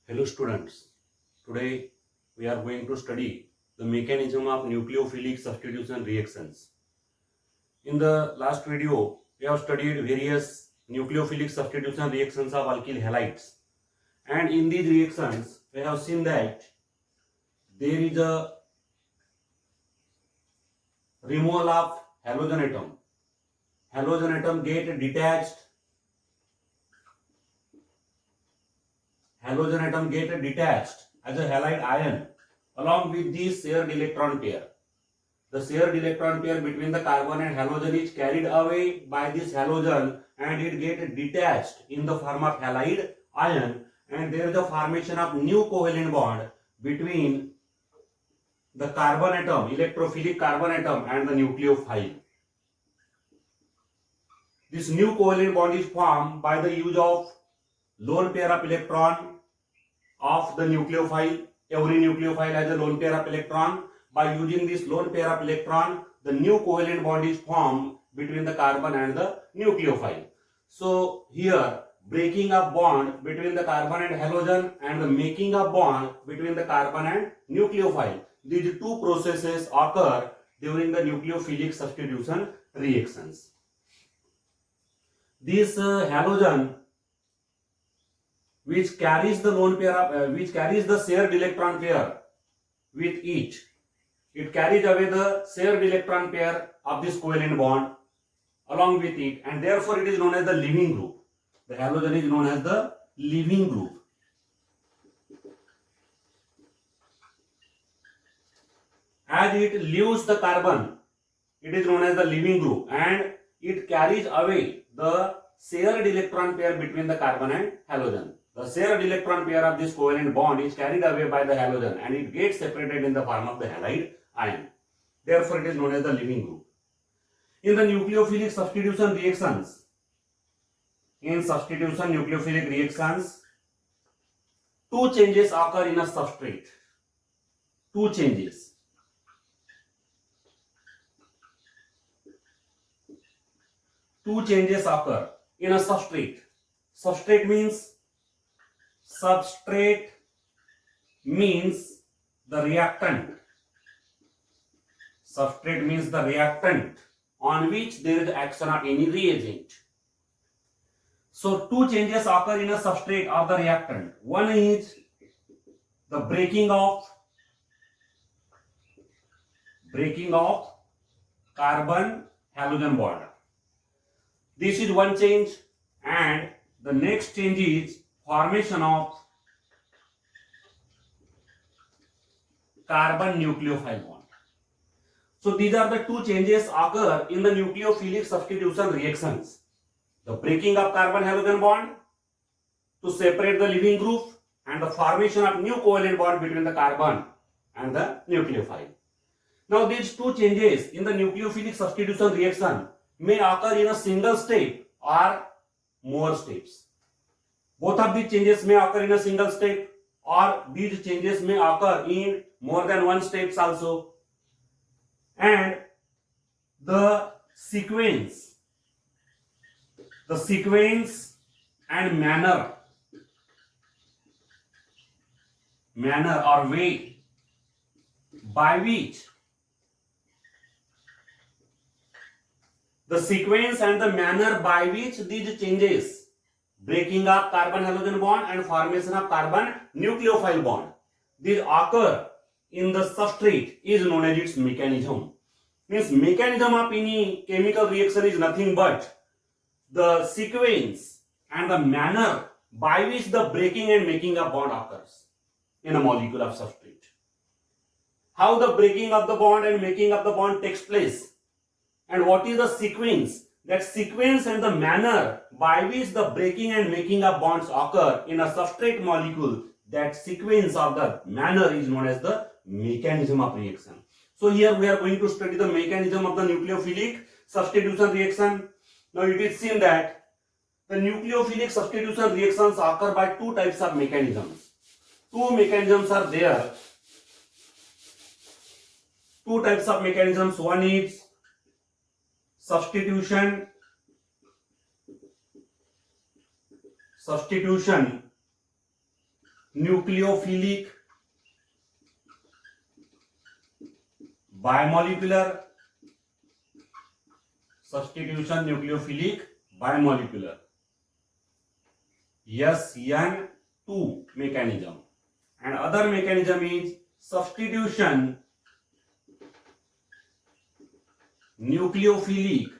Hello students, today we are going to study the mechanism of nucleophilic substitution reactions. In the last video, we have studied various nucleophilic substitution reactions of alkyl halides, and in these reactions we have seen that there is a removal of halogen atom. Halogen atom get detached. Halogen atom get detached as a halide ion along with this shared electron pair. The shared electron pair between the carbon and halogen is carried away by this halogen and it gets detached in the form of halide ion, and there is a formation of new covalent bond between the carbon atom, electrophilic carbon atom, and the nucleophile. This new covalent bond is formed by the use of lone pair of electron of the nucleophile. Every nucleophile has a lone pair of electron. By using this lone pair of electron, the new covalent bond is formed between the carbon and the nucleophile. So here, breaking of bond between the carbon and halogen and the making of bond between the carbon and nucleophile. These two processes occur during the nucleophilic substitution reactions. This halogen which carries the lone pair of, which carries the shared electron pair with it carries away the shared electron pair of this covalent bond along with it, and therefore it is known as the leaving group. The halogen is known as the leaving group. As it leaves the carbon, it is known as the leaving group, and it carries away the shared electron pair between the carbon and halogen. The shared electron pair of this covalent bond is carried away by the halogen and it gets separated in the form of the halide ion. Therefore, it is known as the leaving group. In the nucleophilic substitution reactions, nucleophilic reactions, two changes occur in a substrate. Two changes. Two changes occur in a substrate. Substrate means the reactant. Substrate means the reactant on which there is action of any reagent. So two changes occur in a substrate of the reactant. One is the breaking of carbon halogen bond. This is one change, and the next change is formation of carbon nucleophile bond. So these are the two changes occur in the nucleophilic substitution reactions. The breaking of carbon halogen bond to separate the leaving group and the formation of new covalent bond between the carbon and the nucleophile. Now these two changes in the nucleophilic substitution reaction may occur in a single step or more steps. Both of these changes may occur in a single step, or these changes may occur in more than one steps also. And the sequence and manner or way by which these changes, breaking of carbon halogen bond and formation of carbon nucleophile bond, these occur in the substrate, is known as its mechanism. Means mechanism of any chemical reaction is nothing but the sequence and the manner by which the breaking and making of bond occurs in a molecule of substrate. How the breaking of the bond and making of the bond takes place, and what is the sequence, that sequence and the manner by which the breaking and making of bonds occur in a substrate molecule, that sequence of the manner is known as the mechanism of reaction. So here we are going to study the mechanism of the nucleophilic substitution reaction. Now it is seen that the nucleophilic substitution reactions occur by two types of mechanisms. Two mechanisms are there. Two types of mechanisms. One is substitution nucleophilic, bimolecular, substitution nucleophilic, bimolecular, SN2 mechanism. And other mechanism is substitution nucleophilic,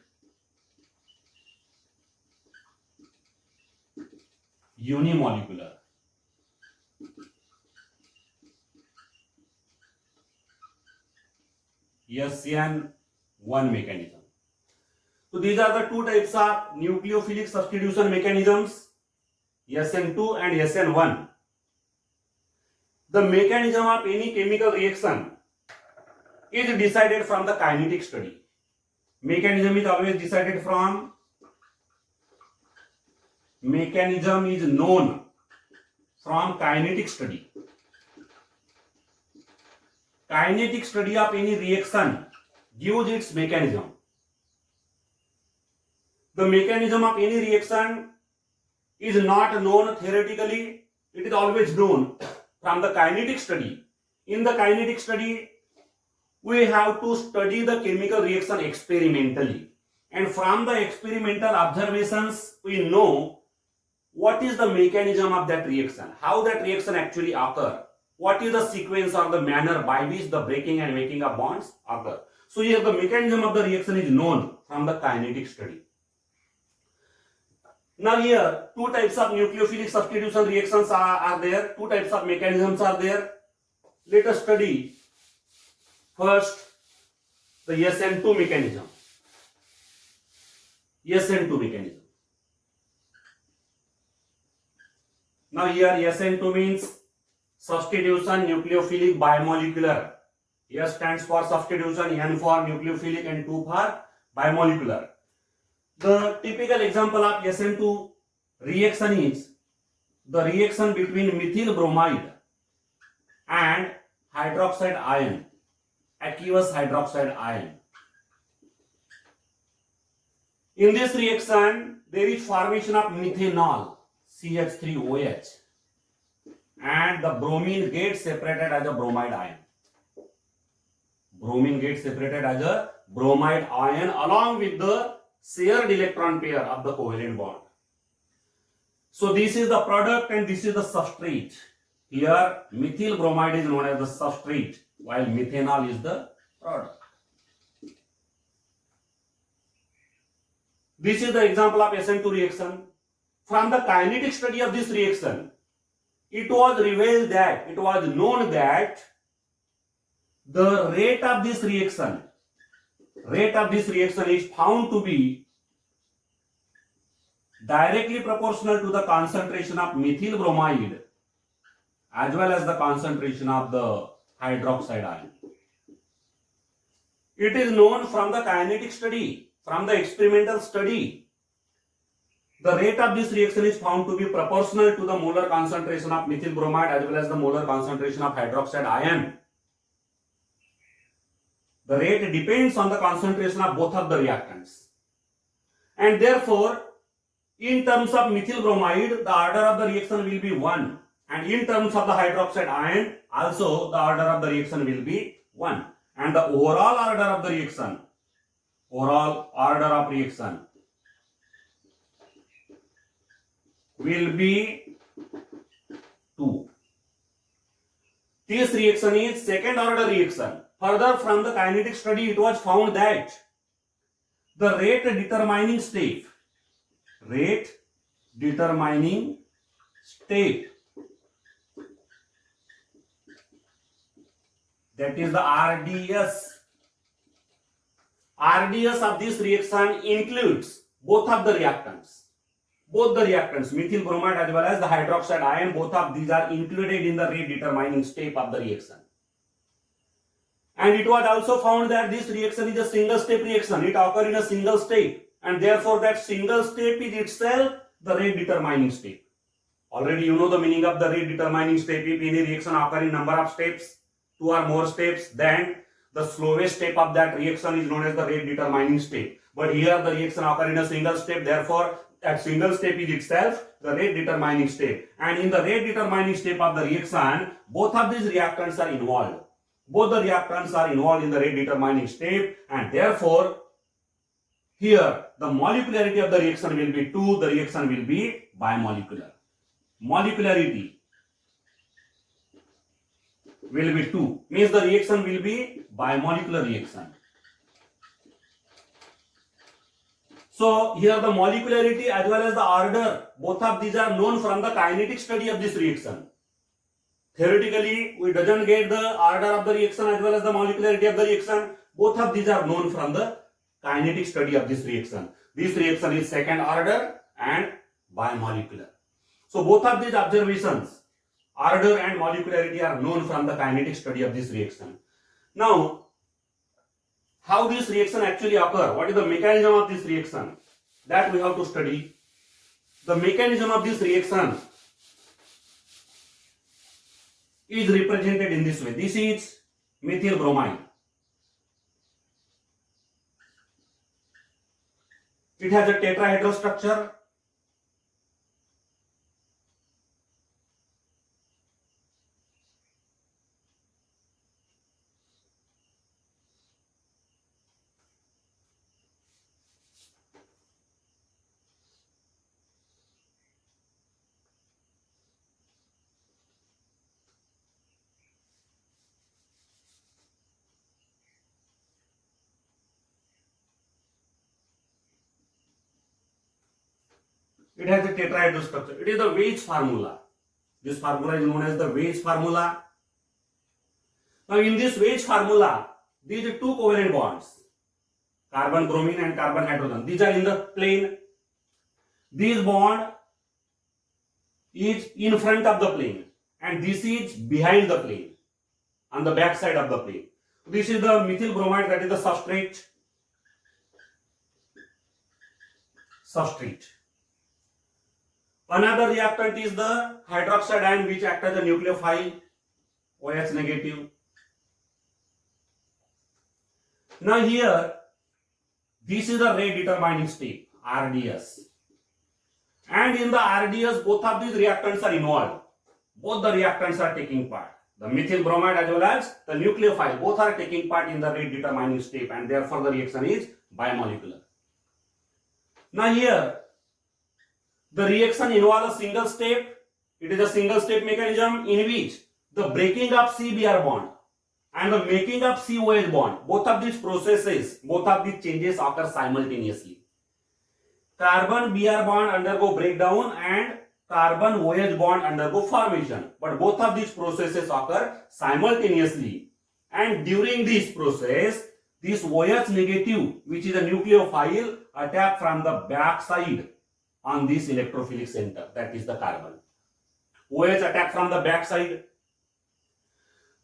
unimolecular. SN1 mechanism. So these are the two types of nucleophilic substitution mechanisms, SN2 and SN1. The mechanism of any chemical reaction is decided from the kinetic study. Mechanism is always decided from, mechanism is known from kinetic study. Kinetic study of any reaction gives its mechanism. The mechanism of any reaction is not known theoretically, it is always known from the kinetic study. In the kinetic study, we have to study the chemical reaction experimentally. And from the experimental observations, we know what is the mechanism of that reaction, how that reaction actually occurs, what is the sequence or the manner by which the breaking and making of bonds occur. So here the mechanism of the reaction is known from the kinetic study. Now here two types of nucleophilic substitution reactions are there, two types of mechanisms are there. Let us study first the SN2 mechanism. SN2 mechanism. Now here SN2 means substitution nucleophilic bimolecular. S stands for substitution, N for nucleophilic and 2 for bimolecular. The typical example of SN2 reaction is the reaction between methyl bromide and hydroxide ion, aqueous hydroxide ion. In this reaction, there is formation of methanol, CH3OH, and the bromine gets separated as a bromide ion. Bromine gets separated as a bromide ion along with the shared electron pair of the covalent bond. So this is the product and this is the substrate. Here methyl bromide is known as the substrate while methanol is the product. This is the example of SN2 reaction. From the kinetic study of this reaction, it was revealed that, it was known that the rate of this reaction is found to be directly proportional to the concentration of methyl bromide as well as the concentration of the hydroxide ion. It is known from the kinetic study, from the experimental study, the rate of this reaction is found to be proportional to the molar concentration of methyl bromide as well as the molar concentration of hydroxide ion. The rate depends on the concentration of both of the reactants. And therefore, in terms of methyl bromide, the order of the reaction will be 1. And in terms of the hydroxide ion, also the order of the reaction will be 1. And the overall order of the reaction, will be 2. This reaction is second order reaction. Further, from the kinetic study, it was found that the rate determining step, that is the RDS of this reaction includes both the reactants, methyl bromide as well as the hydroxide ion, both of these are included in the rate determining step of the reaction. And it was also found that this reaction is a single step reaction. It occurs in a single step, and therefore that single step is itself the rate determining step. Already you know the meaning of the rate determining step. If any reaction occurs in number of steps, 2 or more steps, then the slowest step of that reaction is known as the rate determining step. But here the reaction occurs in a single step, therefore that single step is itself the rate determining step. And in the rate determining step of the reaction, both of these reactants are involved. Both the reactants are involved in the rate determining step, and therefore here the molecularity of the reaction will be 2, the reaction will be bimolecular. Molecularity will be 2, means the reaction will be bimolecular reaction. So here the molecularity as well as the order, both of these are known from the kinetic study of this reaction. Theoretically, we doesn't get the order of the reaction as well as the molecularity of the reaction. Both of these are known from the kinetic study of this reaction. This reaction is second order and bimolecular. So both of these observations, order and molecularity, are known from the kinetic study of this reaction. Now, how this reaction actually occur? What is the mechanism of this reaction? That we have to study. The mechanism of this reaction is represented in this way. This is methyl bromide. It has a tetrahedral structure. It has a tetrahedral structure. It is the Weis formula. This formula is known as the Weis formula. Now in this Weis formula, these are two covalent bonds, carbon bromine and carbon hydrogen. These are in the plane. This bond is in front of the plane and this is behind the plane, on the back side of the plane. This is the methyl bromide, that is the substrate. Another reactant is the hydroxide ion, which acts as a nucleophile, OH negative. Now here, this is the rate determining step, RDS. And in the RDS, both of these reactants are involved. Both the reactants are taking part. The methyl bromide as well as the nucleophile, both are taking part in the rate determining step, and therefore the reaction is bimolecular. Now here, the reaction involves a single step. It is a single step mechanism in which the breaking of C-Br bond and the making of C-OH bond, both of these processes, both of these changes occur simultaneously. Carbon Br bond undergo breakdown and carbon OH bond undergo formation, but both of these processes occur simultaneously. And during this process, this OH negative, which is a nucleophile, attack from the back side on this electrophilic center, that is the carbon. OH attack from the back side.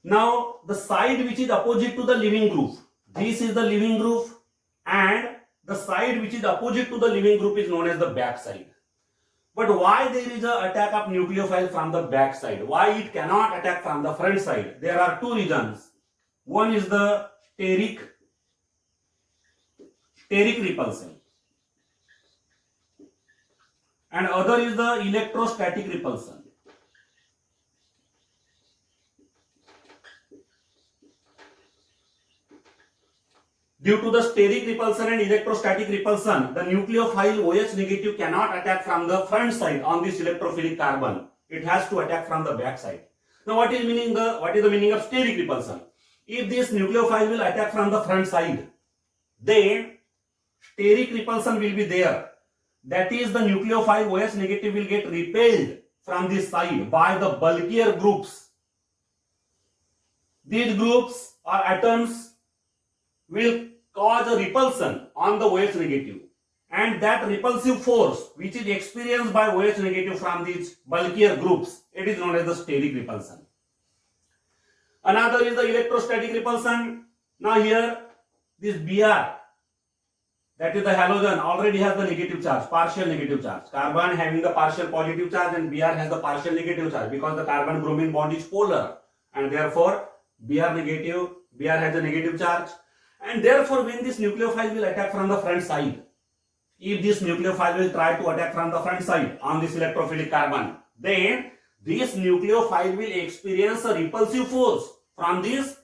Now the side which is opposite to the leaving group, this is the leaving group, and the side which is opposite to the leaving group is known as the back side. But why there is an attack of nucleophile from the back side? Why it cannot attack from the front side? There are two reasons. One is the steric repulsion, and other is the electrostatic repulsion. Due to the steric repulsion and electrostatic repulsion, the nucleophile OH negative cannot attack from the front side on this electrophilic carbon. It has to attack from the back side. Now what is the meaning of steric repulsion? If this nucleophile will attack from the front side, then steric repulsion will be there. That is, the nucleophile OH negative will get repelled from this side by the bulkier groups. These groups or atoms will cause a repulsion on the OH negative, and that repulsive force which is experienced by OH negative from these bulkier groups, it is known as the steric repulsion. Another is the electrostatic repulsion. Now here, this Br, that is the halogen, already has the negative charge, partial negative charge. Carbon having the partial positive charge and Br has the partial negative charge, because the carbon bromine bond is polar, and therefore Br has a negative charge. And therefore when this nucleophile will attack from the front side, if this nucleophile will try to attack from the front side on this electrophilic carbon, then this nucleophile will experience a repulsive force from this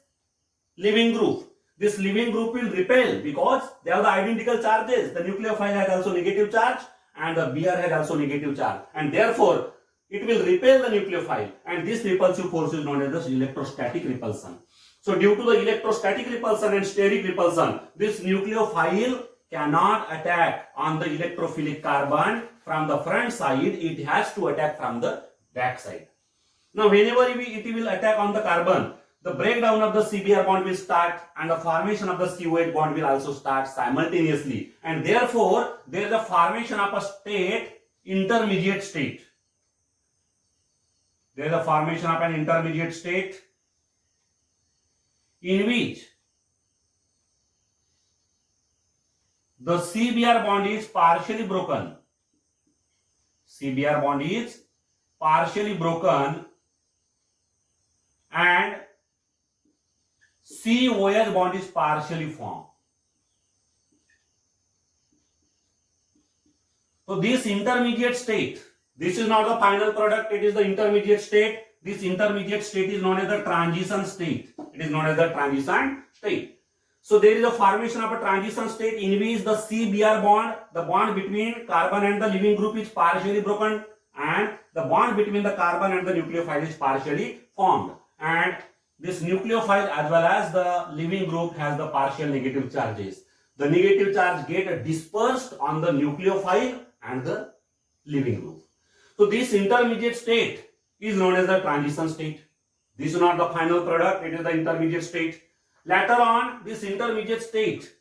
leaving group. This leaving group will repel because they have the identical charges. The nucleophile has also negative charge and the Br has also negative charge, and therefore it will repel the nucleophile, and this repulsive force is known as the electrostatic repulsion. So due to the electrostatic repulsion and steric repulsion, this nucleophile cannot attack on the electrophilic carbon from the front side. It has to attack from the back side. Now whenever it will attack on the carbon, the breakdown of the CBr bond will start and the formation of the COH bond will also start simultaneously, and therefore there is a formation of a state, intermediate state. There is a formation of an intermediate state in which the CBr bond is partially broken. CBr bond is partially broken and COH bond is partially formed. So this intermediate state, this is not the final product, it is the intermediate state. This intermediate state is known as the transition state. It is known as the transition state. So there is a formation of a transition state in which the CBr bond, the bond between carbon and the leaving group is partially broken, and the bond between the carbon and the nucleophile is partially formed. And this nucleophile as well as the leaving group has the partial negative charges. The negative charge get dispersed on the nucleophile and the leaving group. So this intermediate state is known as the transition state. This is not the final product, it is the intermediate state. Later on, this intermediate state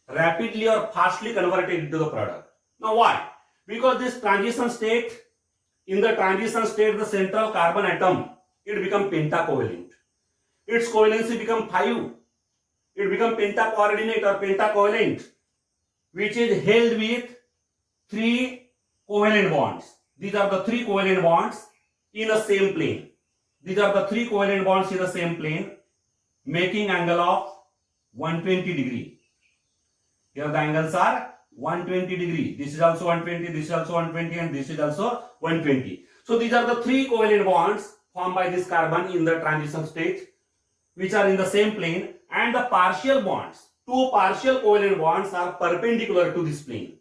rapidly or fastly converted into the product. Now why? Because this transition state, in the transition state, the central carbon atom, it become pentacovalent. Its covalency become 5. It become pentacoordinate or pentacovalent, which is held with 3 covalent bonds. These are the 3 covalent bonds in the same plane. These are the 3 covalent bonds in the same plane, making angle of 120 degree. Here the angles are 120 degree. This is also 120, this is also 120, and this is also 120. So these are the 3 covalent bonds formed by this carbon in the transition state, which are in the same plane, and the partial bonds, 2 partial covalent bonds are perpendicular to this plane.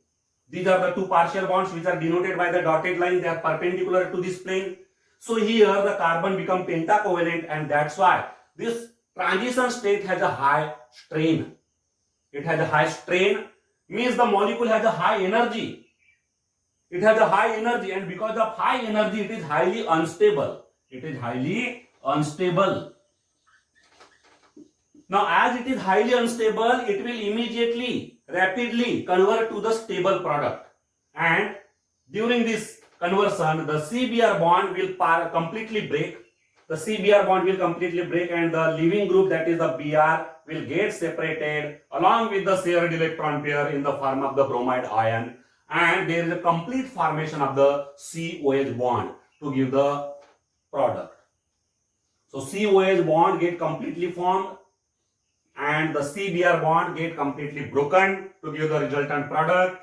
These are the 2 partial bonds which are denoted by the dotted line. They are perpendicular to this plane. So here the carbon become pentacovalent, and that's why this transition state has a high strain. It has a high strain, means the molecule has a high energy. It has a high energy, and because of high energy it is highly unstable. It is highly unstable. Now as it is highly unstable, it will immediately, rapidly convert to the stable product, and during this conversion the CBr bond will completely break. The CBr bond will completely break, and the leaving group, that is the Br, will get separated along with the shared electron pair in the form of the bromide ion, and there is a complete formation of the COH bond to give the product. So COH bond get completely formed and the CBr bond get completely broken to give the resultant product.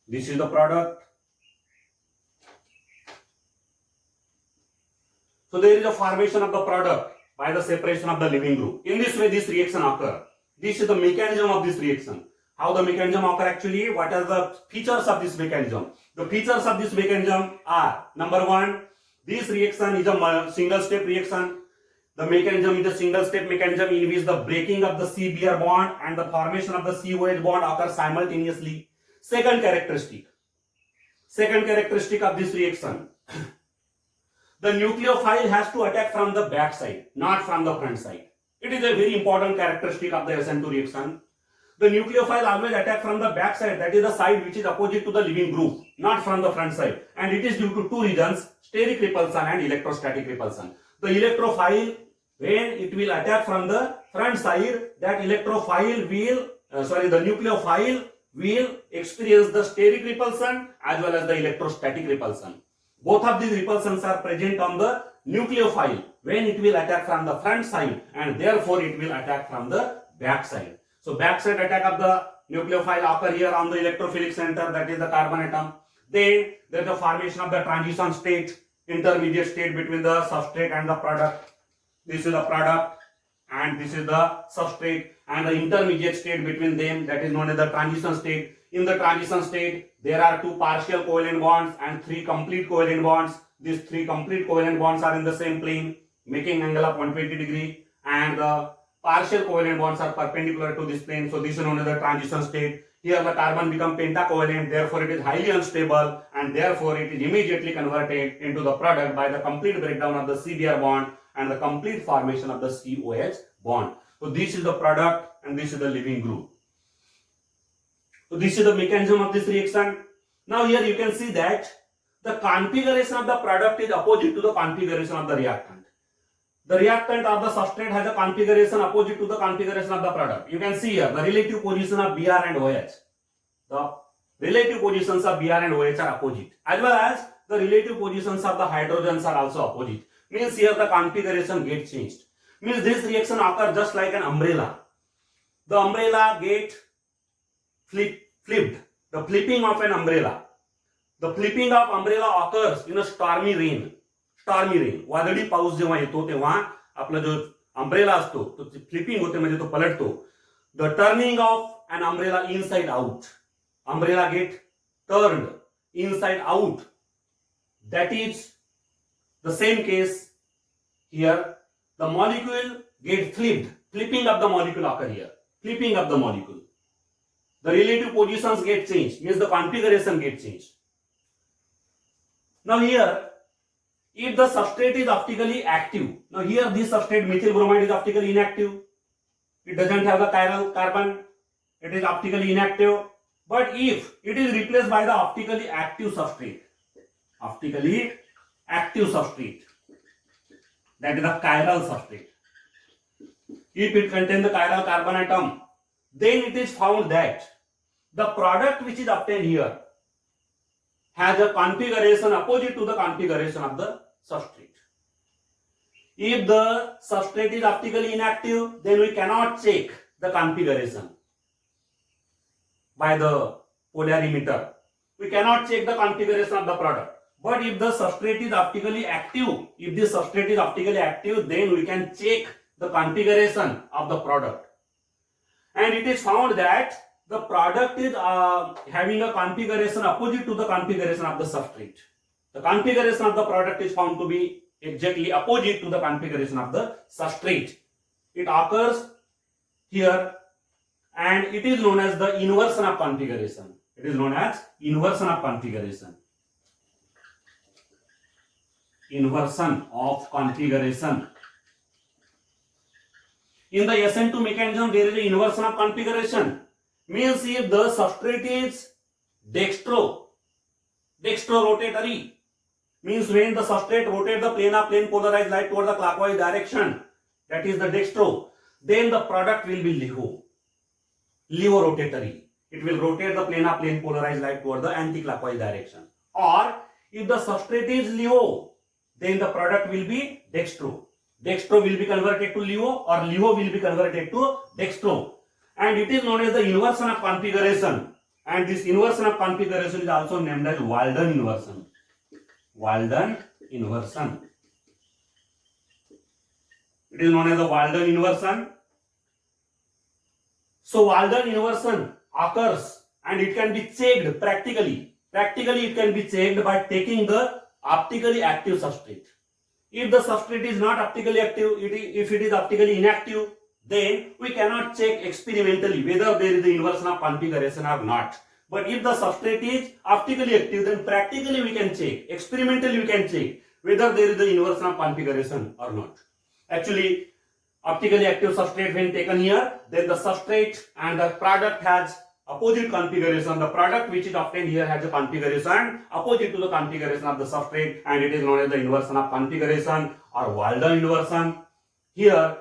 This is the product. So there is a formation of the product by the separation of the leaving group. In this way this reaction occurs. This is the mechanism of this reaction. How the mechanism occurs actually? What are the features of this mechanism? The features of this mechanism are: number 1, this reaction is a single step reaction. The mechanism is a single step mechanism in which the breaking of the CBr bond and the formation of the COH bond occurs simultaneously. Second characteristic of this reaction, the nucleophile has to attack from the back side, not from the front side. It is a very important characteristic of the SN2 reaction. The nucleophile always attack from the back side, that is the side which is opposite to the leaving group, not from the front side. And it is due to 2 reasons: steric repulsion and electrostatic repulsion. The electrophile, when it will attack from the front side, that electrophile will the nucleophile will experience the steric repulsion as well as the electrostatic repulsion. Both of these repulsions are present on the nucleophile when it will attack from the front side, and therefore it will attack from the back side. So back side attack of the nucleophile occur here on the electrophilic center, that is the carbon atom. Then there is the formation of the transition state, intermediate state between the substrate and the product. This is the product and this is the substrate, and the intermediate state between them, that is known as the transition state. In the transition state, there are 2 partial covalent bonds and 3 complete covalent bonds. These 3 complete covalent bonds are in the same plane, making angle of 120 degree, and the partial covalent bonds are perpendicular to this plane. So this is known as the transition state. Here the carbon becomes pentacovalent, therefore it is highly unstable, and therefore it is immediately converted into the product by the complete breakdown of the CBr bond and the complete formation of the COH bond. So this is the product and this is the leaving group. So this is the mechanism of this reaction. Now here you can see that the configuration of the product is opposite to the configuration of the reactant. The reactant or the substrate has a configuration opposite to the configuration of the product. You can see here the relative position of Br and OH. The relative positions of Br and OH are opposite, as well as the relative positions of the hydrogens are also opposite. Means here the configuration gets changed. Means this reaction occurs just like an umbrella. The umbrella get flipped. The flipping of an umbrella. The flipping of umbrella occurs in a stormy rain. वादळी पाऊस जेव्हा येतो तेव्हा आपला जो umbrella असतो तो flipping होते, म्हणजे तो पलटतो. The turning of an umbrella inside out. Umbrella get turned inside out. That is the same case here. The molecule get flipped. Flipping of the molecule occur here. Flipping of the molecule. The relative positions get changed. Means the configuration get changed. Now here, if the substrate is optically active, now here this substrate methyl bromide is optically inactive. It doesn't have the chiral carbon. It is optically inactive. But if it is replaced by the optically active substrate, that is the chiral substrate. If it contains the chiral carbon atom, then it is found that the product which is obtained here has a configuration opposite to the configuration of the substrate. If the substrate is optically inactive, then we cannot check the configuration by the polarimeter. We cannot check the configuration of the product. But if the substrate is optically active, then we can check the configuration of the product. And it is found that the product is having a configuration opposite to the configuration of the substrate. The configuration of the product is found to be exactly opposite to the configuration of the substrate. It occurs here, and it is known as the inversion of configuration. Inversion of configuration. In the SN2 mechanism, there is an inversion of configuration. Means if the substrate is dextro-rotatory, means when the substrate rotates the plane of plane polarized light toward the clockwise direction, that is the dextro, then the product will be leo-rotatory. It will rotate the plane of plane polarized light toward the anti-clockwise direction. Or if the substrate is leo, then the product will be dextro. Dextro will be converted to leo, or leo will be converted to dextro. And it is known as the inversion of configuration. And this inversion of configuration is also named as Walden inversion. It is known as the Walden inversion. So Walden inversion occurs and it can be checked practically. Practically it can be checked by taking the optically active substrate. If the substrate is not optically active, if it is optically inactive, then we cannot check experimentally whether there is the inversion of configuration or not. But if the substrate is optically active, then practically we can check, experimentally we can check whether there is the inversion of configuration or not. Actually, optically active substrate when taken here, then the substrate and the product has opposite configuration. The product which is obtained here has a configuration opposite to the configuration of the substrate, and it is known as the inversion of configuration or Walden inversion. Here,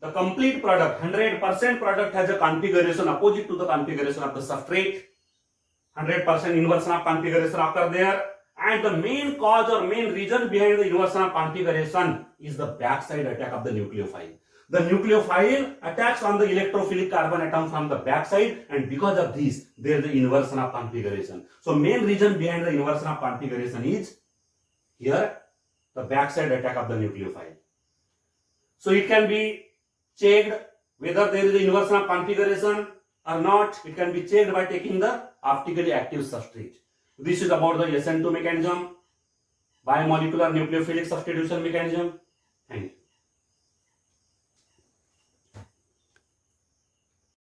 the complete product, 100% product has a configuration opposite to the configuration of the substrate. 100% inversion of configuration occur there. And the main cause or main reason behind the inversion of configuration is the backside attack of the nucleophile. The nucleophile attacks on the electrophilic carbon atom from the backside, and because of this, there is the inversion of configuration. So main reason behind the inversion of configuration is here the backside attack of the nucleophile. So it can be checked whether there is an inversion of configuration or not. It can be checked by taking the optically active substrate. This is about the SN2 mechanism, biomolecular nucleophilic substitution mechanism.